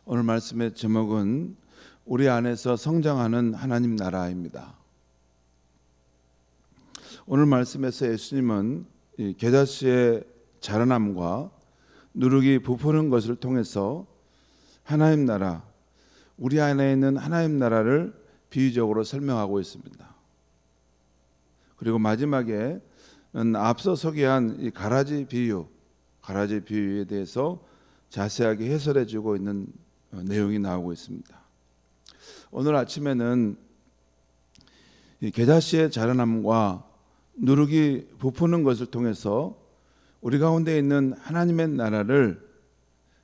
오늘 말씀의 제목은 우리 안에서 성장하는 하나님 나라입니다. 오늘 말씀에서 예수님은 이 겨자씨의 자라남과 누룩이 부푸는 것을 통해서 하나님 나라, 우리 안에 있는 하나님 나라를 비유적으로 설명하고 있습니다. 그리고 마지막에는 앞서 소개한 이 가라지 비유에 대해서 자세하게 해설해 주고 있는 내용이 나오고 있습니다. 오늘 아침에는 이 겨자씨의 자라남과 누룩이 부푸는 것을 통해서 우리 가운데 있는 하나님의 나라를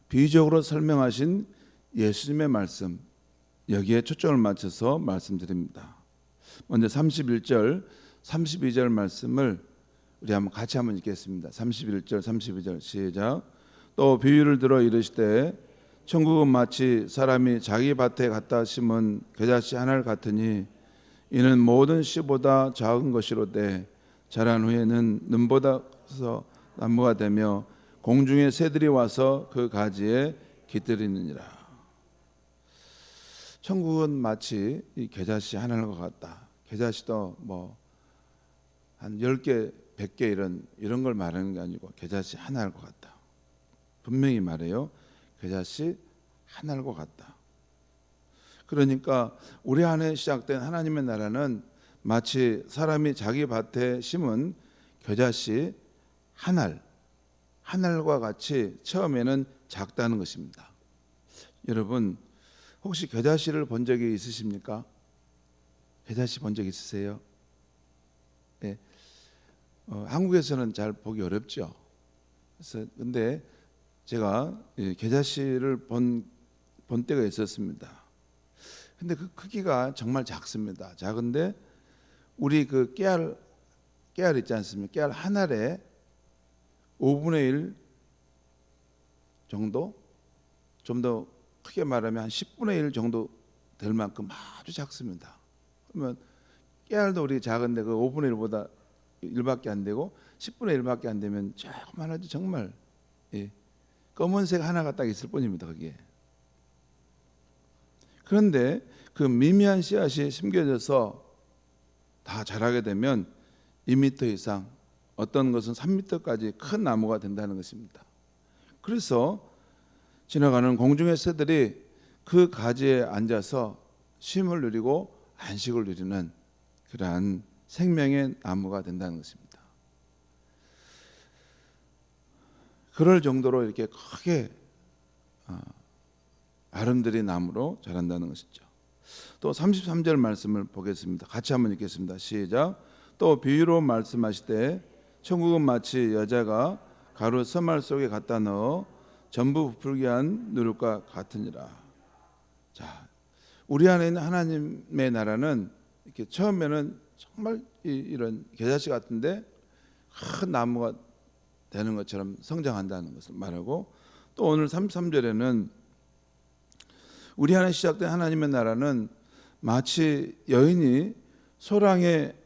비유적으로 설명하신 예수님의 말씀, 여기에 초점을 맞춰서 말씀드립니다. 먼저 31절, 32절 말씀을 우리 같이 한번 읽겠습니다. 31절, 32절 시작. 또 비유를 들어 이르시되 천국은 마치 사람이 자기 밭에 갖다 심은 겨자씨 하나를 같으니 이는 모든 씨보다 작은 것이로되 자란 후에는 눈보다 커서 나무가 되며 공중의 새들이 와서 그 가지에 깃들이느니라. 천국은 마치 이 겨자씨 하나인 것 같다. 겨자씨도 한 10개, 100개 이런 걸 말하는 게 아니고 겨자씨 하나일 것 같다. 분명히 말해요. 겨자씨 하나일 것 같다. 그러니까 우리 안에 시작된 하나님의 나라는 마치 사람이 자기 밭에 심은 겨자씨 하늘과 같이 처음에는 작다는 것입니다. 여러분 혹시 겨자씨를 본 적이 있으십니까? 겨자씨 본 적 있으세요? 네. 한국에서는 잘 보기 어렵죠. 그래서 근데 제가 겨자씨를 본 때가 있었습니다. 근데 그 크기가 정말 작습니다. 작은데 우리 그 깨알 있지 않습니까? 깨알 한 알에 5분의 1 정도, 좀 더 크게 말하면 한 10분의 1 정도 될 만큼 아주 작습니다. 그러면 깨알도 우리 작은데 그 5분의 1보다 1밖에 안 되고 10분의 1밖에 안 되면 조금만 하지 정말 검은색 하나가 딱 있을 뿐입니다. 거기에. 그런데 그 미미한 씨앗이 심겨져서 다 자라게 되면 2m 이상, 어떤 것은 3m까지 큰 나무가 된다는 것입니다. 그래서 지나가는 공중의 새들이 그 가지에 앉아서 쉼을 누리고 안식을 누리는 그러한 생명의 나무가 된다는 것입니다. 그럴 정도로 이렇게 크게 아름드린 나무로 자란다는 것이죠. 또 33절 말씀을 보겠습니다. 같이 한번 읽겠습니다. 시작. 또 비유로 말씀하시되 천국은 마치 여자가 가루 서말 속에 갖다 넣어 전부 부풀게 한 누룩과 같으니라. 자, 우리 안에 있는 하나님의 나라는 이렇게 처음에는 정말 이런 겨자씨 같은데 큰 나무가 되는 것처럼 성장한다는 것을 말하고, 또 오늘 33절에는 우리 안에 시작된 하나님의 나라는 마치 여인이 소량의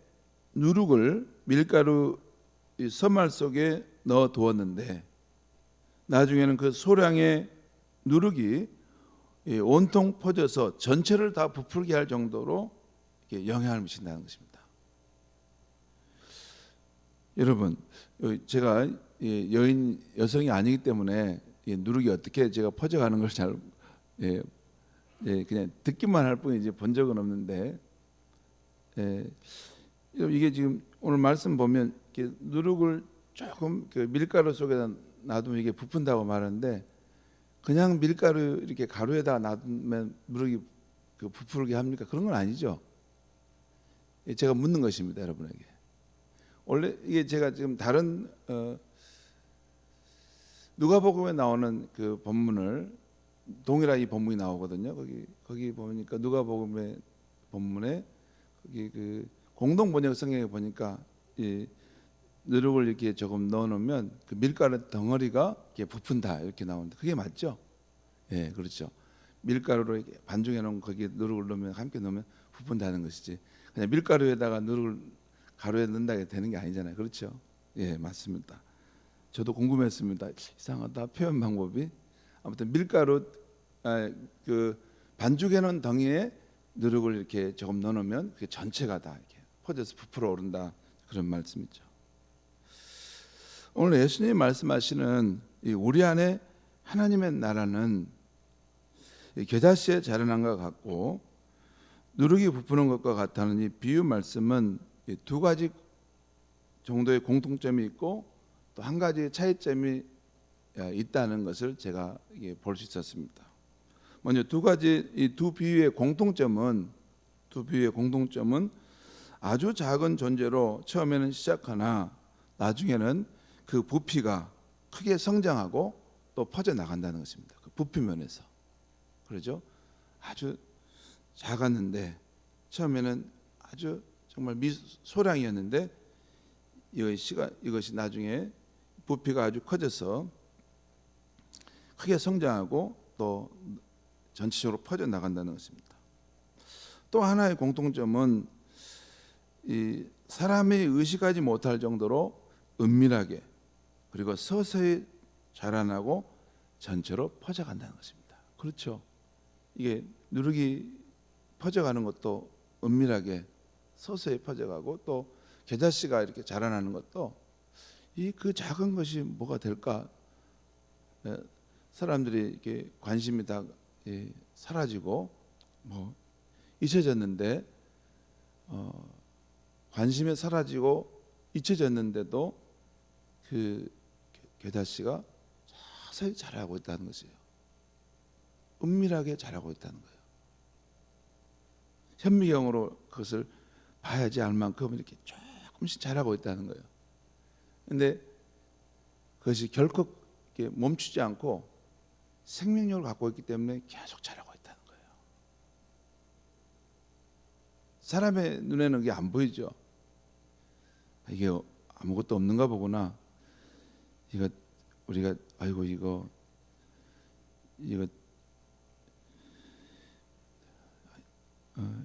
누룩을 밀가루 서말 속에 넣어 두었는데 나중에는 그 소량의 누룩이 온통 퍼져서 전체를 다 부풀게 할 정도로 영향을 미친다는 것입니다. 여러분, 제가 여성이 아니기 때문에 누룩이 어떻게 제가 퍼져가는 걸 잘 그냥 듣기만 할 뿐이지 본 적은 없는데, 이게 지금 오늘 말씀 보면 이렇게 누룩을 조금 그 밀가루 속에다 놔두면 이게 부푼다고 말하는데, 그냥 밀가루 이렇게 가루에다 놔두면 누룩이 그 부풀게 합니까? 그런 건 아니죠. 제가 묻는 것입니다, 여러분에게. 원래 이게 제가 지금 다른 누가복음에 나오는 그 본문을 동일한 이 본문이 나오거든요. 거기 보니까 누가복음의 본문에 거기 그 공동 번역 성경에 보니까 이 누룩을 이렇게 조금 넣어놓으면 그 밀가루 덩어리가 이렇게 부푼다 이렇게 나오는데 그게 맞죠? 예, 그렇죠. 밀가루로 이렇게 반죽해 놓은 거기에 누룩을 넣으면 함께 넣으면 부푼다는 것이지. 그냥 밀가루에다가 누룩을 가루에 넣는다고 되는 게 아니잖아요. 그렇죠? 예, 맞습니다. 저도 궁금했습니다. 이상하다 표현 방법이. 아무튼 밀가루 그 반죽에는 덩이에 누룩을 이렇게 조금 넣어놓으면 그 전체가 다 이렇게 퍼져서 부풀어 오른다, 그런 말씀이죠. 오늘 예수님이 말씀하시는 이 우리 안에 하나님의 나라는 겨자씨의 자라난과 같고 누룩이 부푸는 것과 같다는 이 비유 말씀은 두 가지 정도의 공통점이 있고 또 한 가지 차이점이 있다는 것을 제가 볼 수 있었습니다. 먼저 이 두 비유의 공통점은 아주 작은 존재로 처음에는 시작하나 나중에는 그 부피가 크게 성장하고 또 퍼져 나간다는 것입니다. 그 부피 면에서. 그렇죠? 아주 작았는데 처음에는 아주 정말 소량이었는데 이것이 나중에 부피가 아주 커져서 크게 성장하고 또 전체적으로 퍼져 나간다는 것입니다. 또 하나의 공통점은 이 사람이 의식하지 못할 정도로 은밀하게 그리고 서서히 자라나고 전체로 퍼져간다는 것입니다. 그렇죠? 이게 누룩이 퍼져가는 것도 은밀하게 서서히 퍼져가고 또 겨자씨가 이렇게 자라나는 것도 그 작은 것이 뭐가 될까? 사람들이 이렇게 관심이 다 사라지고 뭐 잊혀졌는데 관심이 사라지고 잊혀졌는데도 그 겨자씨가 서서히 자라고 있다는 것이에요. 은밀하게 자라고 있다는 거예요. 현미경으로 그것을 봐야지 알 만큼 이렇게 조금씩 자라고 있다는 거예요. 그런데 그것이 결코 이렇게 멈추지 않고 생명력을 갖고 있기 때문에 계속 자라고 있다는 거예요. 사람의 눈에는 그게 안 보이죠. 이게 아무것도 없는가 보구나. 이거 우리가 아이고 이거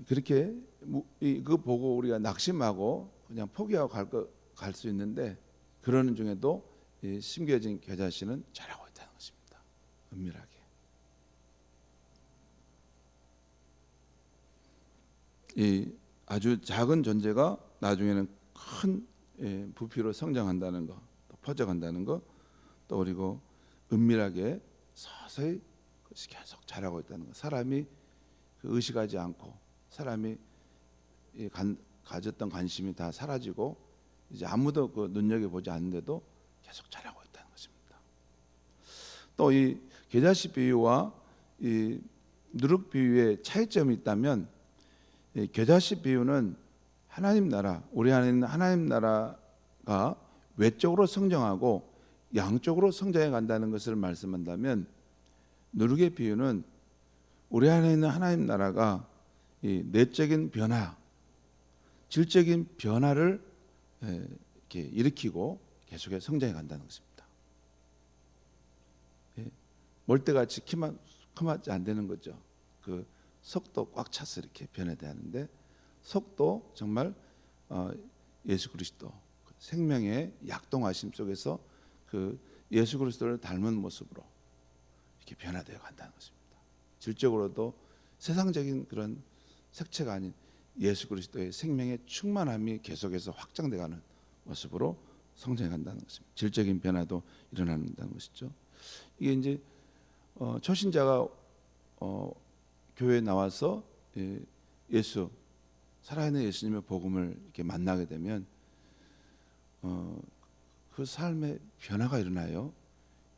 그렇게 그거 보고 우리가 낙심하고 그냥 포기하고 갈 수 있는데 그러는 중에도 심겨진 겨자씨는 자라고 있다는 것입니다. 은밀하게. 이 아주 작은 존재가 나중에는 큰 부피로 성장한다는 것, 또 퍼져간다는 것, 또 그리고 은밀하게 서서히 그것이 계속 자라고 있다는 것. 사람이 의식하지 않고 사람이 가졌던 관심이 다 사라지고 이제 아무도 그 눈여겨보지 않는데도 계속 자라고 있다는 것입니다. 또 이 겨자씨 비유와 이 누룩 비유의 차이점이 있다면 이 겨자씨 비유는 하나님 나라, 우리 안에 있는 하나님 나라가 외적으로 성장하고 양쪽으로 성장해 간다는 것을 말씀한다면 누룩의 비유는 우리 안에 있는 하나님 나라가 이 내적인 변화, 질적인 변화를 이렇게 일으키고 계속해서 성장해 간다는 것입니다. 멀대같이 키만하지 안 되는 거죠. 그 속도 꽉 차서 이렇게 변해야 하는데 속도 정말 예수 그리스도 생명의 약동하심 속에서 그 예수 그리스도를 닮은 모습으로 이렇게 변화되어 간다는 것입니다. 질적으로도 세상적인 그런 색채가 아닌 예수 그리스도의 생명의 충만함이 계속해서 확장돼가는 모습으로 성장해 간다는 것입니다. 질적인 변화도 일어난다는 것이죠. 이게 이제 초신자가 교회에 나와서 예수 살아있는 예수님의 복음을 이렇게 만나게 되면 그 삶의 변화가 일어나요.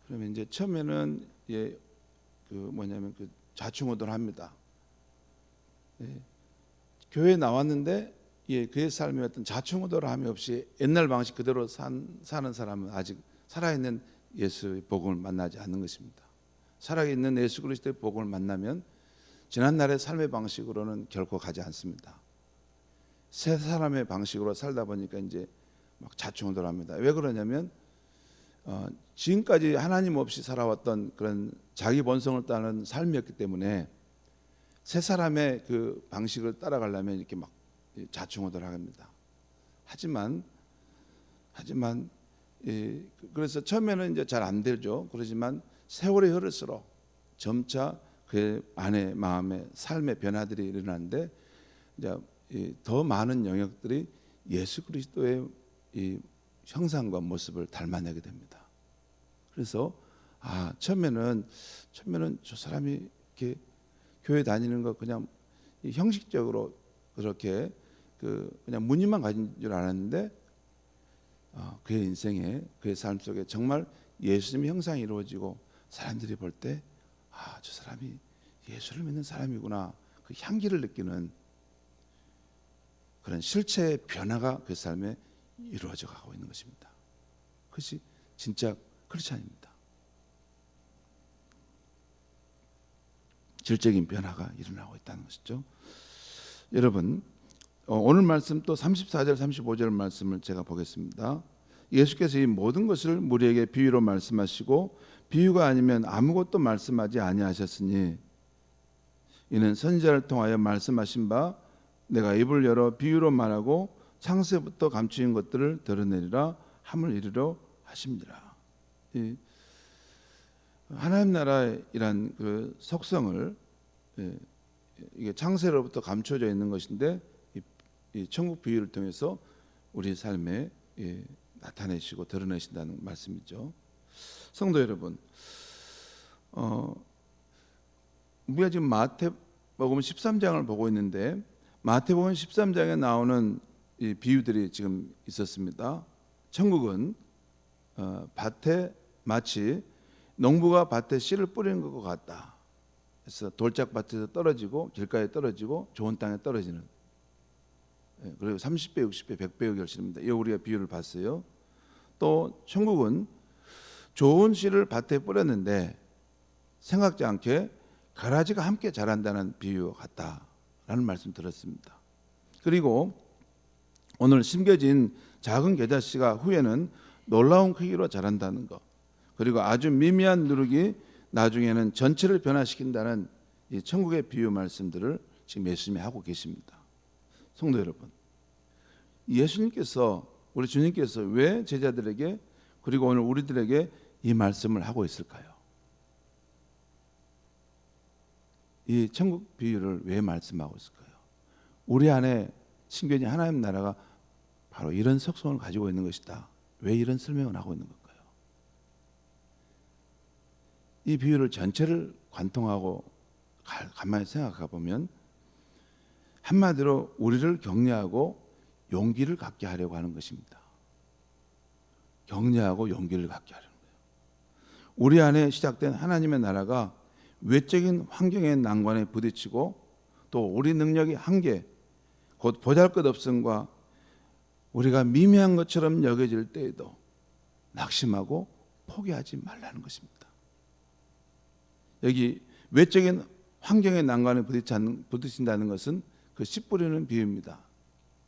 그러면 이제 처음에는 그 좌충우돌합니다. 교회에 나왔는데 그의 삶이 어떤 좌충우돌함이 없이 옛날 방식 그대로 사는 사람은 아직 살아있는 예수의 복음을 만나지 않는 것입니다. 살아있는 예수 그리스도의 복음을 만나면 지난날의 삶의 방식으로는 결코 가지 않습니다. 새 사람의 방식으로 살다 보니까 이제 막 좌충우돌합니다. 왜 그러냐면 지금까지 하나님 없이 살아왔던 그런 자기 본성을 따르는 삶이었기 때문에 새 사람의 그 방식을 따라가려면 이렇게 막 좌충우돌합니다. 하지만 그래서 처음에는 이제 잘 안 되죠. 그렇지만 세월이 흐를수록 점차 그 안에 마음에 삶의 변화들이 일어나는데 이제 더 많은 영역들이 예수 그리스도의 이 형상과 모습을 닮아내게 됩니다. 그래서 처음에는 저 사람이 이렇게 교회 다니는 거 그냥 형식적으로 그렇게 그냥 무늬만 가진 줄 알았는데 그의 인생에 그의 삶 속에 정말 예수님의 형상이 이루어지고 사람들이 볼 때 저 사람이 예수를 믿는 사람이구나, 그 향기를 느끼는 그런 실체의 변화가 그 삶에 이루어져 가고 있는 것입니다. 그것이 진짜 크리스찬입니다. 질적인 변화가 일어나고 있다는 것이죠. 여러분, 오늘 말씀 또 34절 35절 말씀을 제가 보겠습니다. 예수께서 이 모든 것을 우리에게 비유로 말씀하시고 비유가 아니면 아무것도 말씀하지 아니하셨으니 이는 선지자를 통하여 말씀하신 바 내가 입을 열어 비유로 말하고 창세부터 감추인 것들을 드러내리라 함을 이루려 하십니다. 하나님 나라이란 그 속성을 이게 창세로부터 감춰져 있는 것인데 이 천국 비유를 통해서 우리 삶에 나타내시고 드러내신다는 말씀이죠. 성도 여러분, 우리가 지금 마태복음 13장을 보고 있는데 마태복음 13장에 나오는 이 비유들이 지금 있었습니다. 천국은 밭에 마치 농부가 밭에 씨를 뿌리는 것과 같다. 그래서 돌짝밭에서 떨어지고 길가에 떨어지고 좋은 땅에 떨어지는, 그리고 30배, 60배, 100배의 결실입니다. 이 우리가 비유를 봤어요. 또 천국은 좋은 씨를 밭에 뿌렸는데 생각지 않게 가라지가 함께 자란다는 비유와 같다라는 말씀 들었습니다. 그리고 오늘 심겨진 작은 겨자씨가 후에는 놀라운 크기로 자란다는 것, 그리고 아주 미미한 누룩이 나중에는 전체를 변화시킨다는 이 천국의 비유 말씀들을 지금 예수님이 하고 계십니다. 성도 여러분, 예수님께서, 우리 주님께서 왜 제자들에게 그리고 오늘 우리들에게 이 말씀을 하고 있을까요? 이 천국 비유를 왜 말씀하고 있을까요? 우리 안에 신견이 하나님 나라가 바로 이런 속성을 가지고 있는 것이다. 왜 이런 설명을 하고 있는 걸까요? 이 비유를 전체를 관통하고 가만히 생각해 보면 한마디로 우리를 격려하고 용기를 갖게 하려고 하는 것입니다. 격려하고 용기를 갖게 하려는 거예요. 우리 안에 시작된 하나님의 나라가 외적인 환경의 난관에 부딪히고 또 우리 능력의 한계, 곧 보잘것없음과 우리가 미미한 것처럼 여겨질 때에도 낙심하고 포기하지 말라는 것입니다. 여기 외적인 환경의 난관에 부딪힌다는 것은 그 씨 뿌리는 비유입니다.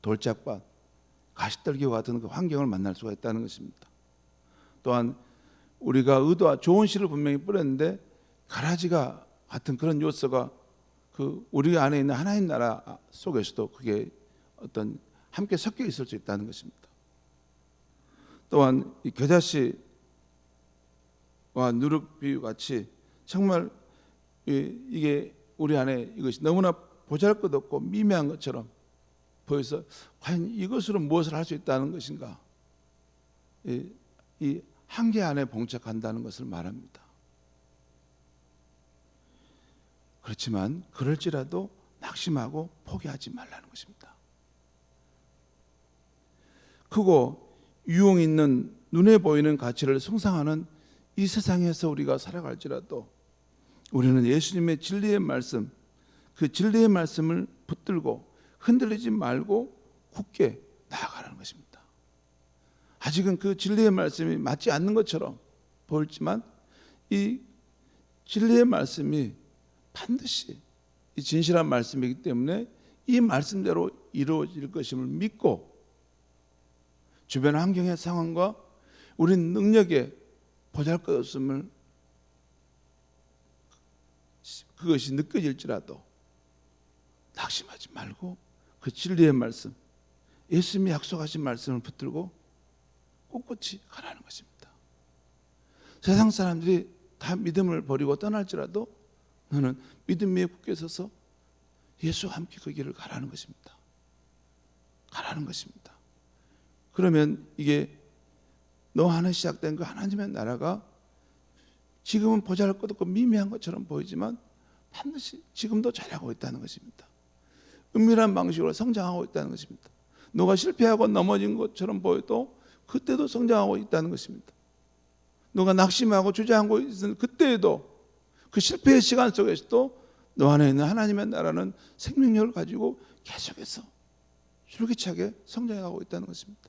돌짝밭, 가시떨기와 같은 그 환경을 만날 수가 있다는 것입니다. 또한 우리가 의도와 좋은 씨를 분명히 뿌렸는데 가라지가 같은 그런 요소가 그 우리 안에 있는 하나님 나라 속에서도 그게 어떤 함께 섞여 있을 수 있다는 것입니다. 또한 이 겨자씨와 누룩 비유 같이 정말 이게 우리 안에 이것이 너무나 보잘것없고 미미한 것처럼 보여서 과연 이것으로 무엇을 할 수 있다는 것인가, 이 한계 안에 봉착한다는 것을 말합니다. 그렇지만 그럴지라도 낙심하고 포기하지 말라는 것입니다. 크고 유용 있는 눈에 보이는 가치를 숭상하는 이 세상에서 우리가 살아갈지라도 우리는 예수님의 진리의 말씀, 그 진리의 말씀을 붙들고 흔들리지 말고 굳게 나아가라는 것입니다. 아직은 그 진리의 말씀이 맞지 않는 것처럼 보일지만 이 진리의 말씀이 반드시 이 진실한 말씀이기 때문에 이 말씀대로 이루어질 것임을 믿고 주변 환경의 상황과 우리 능력의 보잘것없음을 그것이 느껴질지라도 낙심하지 말고 그 진리의 말씀, 예수님이 약속하신 말씀을 붙들고 꿋꿋이 가라는 것입니다. 세상 사람들이 다 믿음을 버리고 떠날지라도 너는 믿음에 굳게 서서 예수와 함께 그 길을 가라는 것입니다. 가라는 것입니다. 그러면 이게 너 안에 시작된 그 하나님의 나라가 지금은 보잘것없고 미미한 것처럼 보이지만 반드시 지금도 잘하고 있다는 것입니다. 은밀한 방식으로 성장하고 있다는 것입니다. 너가 실패하고 넘어진 것처럼 보여도 그때도 성장하고 있다는 것입니다. 너가 낙심하고 주저하고 있는 그때에도 그 실패의 시간 속에서도 너 안에 있는 하나님의 나라는 생명력을 가지고 계속해서 줄기차게 성장하고 있다는 것입니다.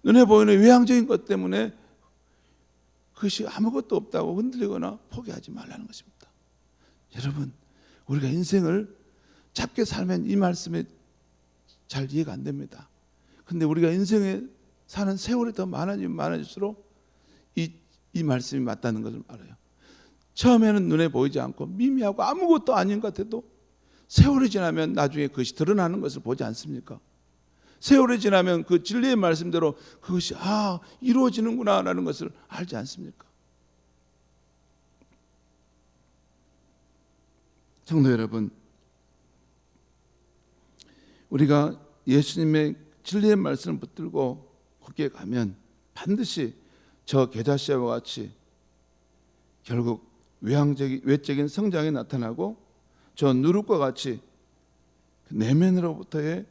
눈에 보이는 외향적인 것 때문에 그것이 아무것도 없다고 흔들리거나 포기하지 말라는 것입니다. 여러분, 우리가 인생을 짧게 살면 이 말씀이 잘 이해가 안 됩니다. 근데 우리가 인생에 사는 세월이 더 많아지면 많아질수록 이 말씀이 맞다는 것을 알아요. 처음에는 눈에 보이지 않고 미미하고 아무것도 아닌 것 같아도 세월이 지나면 나중에 그것이 드러나는 것을 보지 않습니까? 세월이 지나면 그 진리의 말씀대로 그것이 이루어지는구나 라는 것을 알지 않습니까? 성도 여러분, 우리가 예수님의 진리의 말씀을 붙들고 굳게 가면 반드시 저 게다시아와 같이 결국 외적인 성장이 나타나고 저 누룩과 같이 내면으로부터의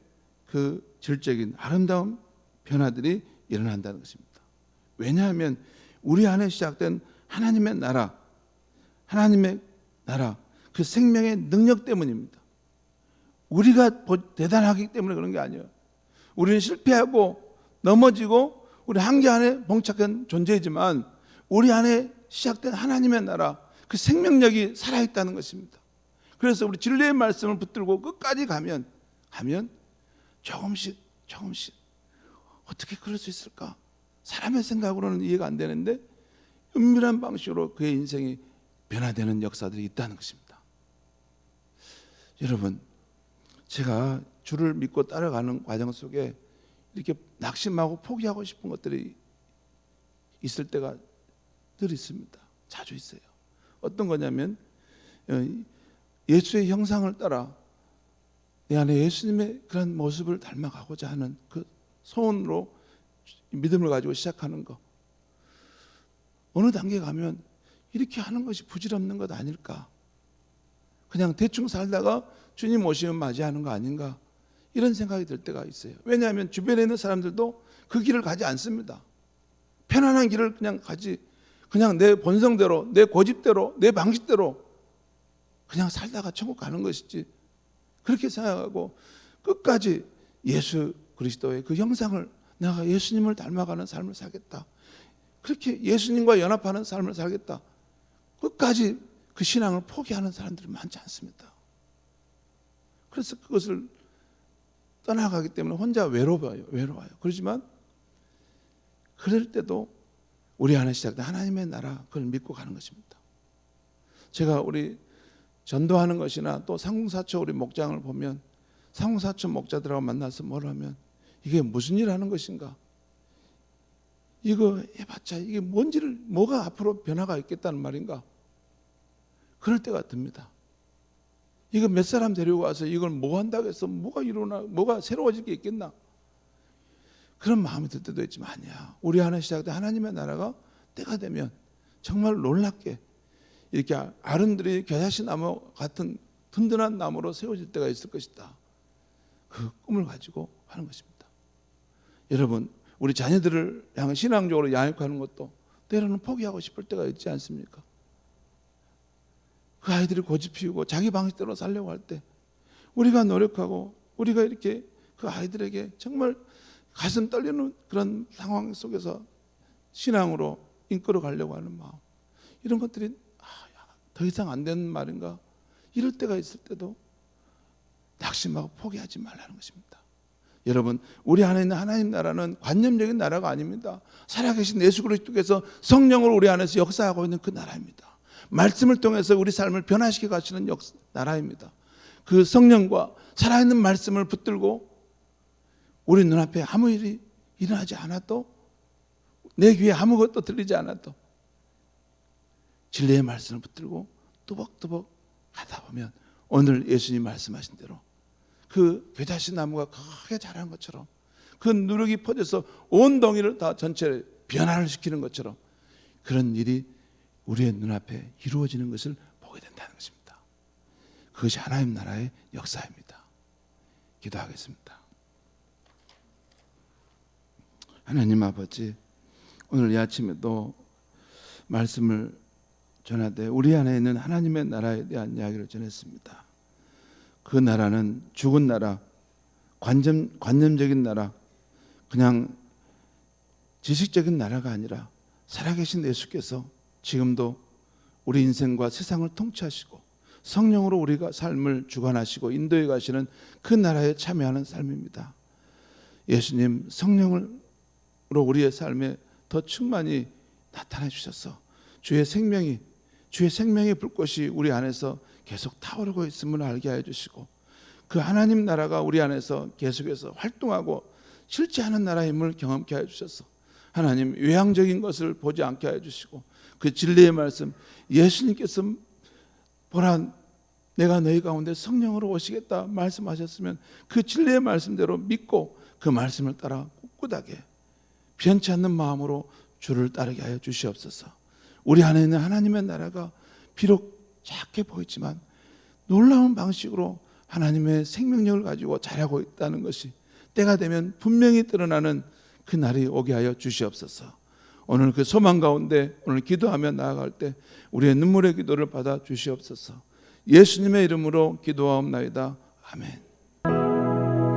그 질적인 아름다운 변화들이 일어난다는 것입니다. 왜냐하면 우리 안에 시작된 하나님의 나라 그 생명의 능력 때문입니다. 우리가 대단하기 때문에 그런 게 아니에요. 우리는 실패하고 넘어지고 우리 한계 안에 봉착한 존재이지만 우리 안에 시작된 하나님의 나라 그 생명력이 살아있다는 것입니다. 그래서 우리 진리의 말씀을 붙들고 끝까지 가면 조금씩 어떻게 그럴 수 있을까? 사람의 생각으로는 이해가 안 되는데 은밀한 방식으로 그의 인생이 변화되는 역사들이 있다는 것입니다. 여러분, 제가 주를 믿고 따라가는 과정 속에 이렇게 낙심하고 포기하고 싶은 것들이 있을 때가 늘 있습니다. 자주 있어요. 어떤 거냐면 예수의 형상을 따라 내 안에 예수님의 그런 모습을 닮아가고자 하는 그 소원으로 믿음을 가지고 시작하는 거. 어느 단계 가면 이렇게 하는 것이 부질없는 것 아닐까? 그냥 대충 살다가 주님 오시면 맞이하는 거 아닌가? 이런 생각이 들 때가 있어요. 왜냐하면 주변에 있는 사람들도 그 길을 가지 않습니다. 편안한 길을 그냥 내 본성대로, 내 고집대로, 내 방식대로 그냥 살다가 천국 가는 것이지, 그렇게 생각하고 끝까지 예수 그리스도의 그 형상을, 내가 예수님을 닮아가는 삶을 살겠다, 그렇게 예수님과 연합하는 삶을 살겠다, 끝까지 그 신앙을 포기하는 사람들이 많지 않습니다. 그래서 그것을 떠나가기 때문에 혼자 외로워요. 그렇지만 그럴 때도 우리 안에 시작된 하나님의 나라, 그걸 믿고 가는 것입니다. 제가 우리 전도하는 것이나 또 상궁사초 우리 목장을 보면 상궁사초 목자들하고 만나서 뭘 하면 이게 무슨 일 하는 것인가, 이거 해봤자 이게 뭐가 앞으로 변화가 있겠다는 말인가, 그럴 때가 듭니다. 이거 몇 사람 데리고 와서 이걸 뭐 한다고 해서 뭐가 일어나, 뭐가 새로워질 게 있겠나, 그런 마음이 들 때도 있지만 아니야. 우리 안에 시작된 하나님의 나라가 때가 되면 정말 놀랍게 이렇게 아름드리 겨자씨 나무 같은 든든한 나무로 세워질 때가 있을 것이다. 그 꿈을 가지고 하는 것입니다. 여러분, 우리 자녀들을 향해 신앙적으로 양육하는 것도 때로는 포기하고 싶을 때가 있지 않습니까? 그 아이들이 고집 피우고 자기 방식대로 살려고 할 때 우리가 노력하고 우리가 이렇게 그 아이들에게 정말 가슴 떨리는 그런 상황 속에서 신앙으로 이끌어 가려고 하는 마음, 이런 것들이 더 이상 안 되는 말인가, 이럴 때가 있을 때도 낙심하고 포기하지 말라는 것입니다. 여러분, 우리 안에 있는 하나님 나라는 관념적인 나라가 아닙니다. 살아계신 예수 그리스도께서 성령으로 우리 안에서 역사하고 있는 그 나라입니다. 말씀을 통해서 우리 삶을 변화시켜 가시는 나라입니다. 그 성령과 살아있는 말씀을 붙들고 우리 눈앞에 아무 일이 일어나지 않아도, 내 귀에 아무것도 들리지 않아도 진리의 말씀을 붙들고 또박또박 가다 보면 오늘 예수님 말씀하신 대로 그 겨자씨 나무가 크게 자란 것처럼 그 누룩이 퍼져서 온 동이를 다 전체를 변화를 시키는 것처럼 그런 일이 우리의 눈앞에 이루어지는 것을 보게 된다는 것입니다. 그것이 하나님 나라의 역사입니다. 기도하겠습니다. 하나님 아버지, 오늘 이 아침에도 말씀을 전하되 우리 안에 있는 하나님의 나라에 대한 이야기를 전했습니다. 그 나라는 죽은 나라, 관념적인 나라, 그냥 지식적인 나라가 아니라 살아계신 예수께서 지금도 우리 인생과 세상을 통치하시고 성령으로 우리가 삶을 주관하시고 인도해 가시는 그 나라에 참여하는 삶입니다. 예수님, 성령으로 우리의 삶에 더 충만히 나타내 주셔서 주의 생명의 불꽃이 우리 안에서 계속 타오르고 있음을 알게 해 주시고 그 하나님 나라가 우리 안에서 계속해서 활동하고 실제하는 나라임을 경험케 해 주셔서 하나님 외향적인 것을 보지 않게 해 주시고 그 진리의 말씀, 예수님께서 보라 내가 너희 가운데 성령으로 오시겠다 말씀하셨으면 그 진리의 말씀대로 믿고 그 말씀을 따라 꿋꿋하게 변치 않는 마음으로 주를 따르게 하여 주시옵소서. 우리 안에 있는 하나님의 나라가 비록 작게 보이지만 놀라운 방식으로 하나님의 생명력을 가지고 자라고 있다는 것이 때가 되면 분명히 드러나는 그 날이 오게 하여 주시옵소서. 오늘 그 소망 가운데 오늘 기도하며 나아갈 때 우리의 눈물의 기도를 받아 주시옵소서. 예수님의 이름으로 기도하옵나이다. 아멘.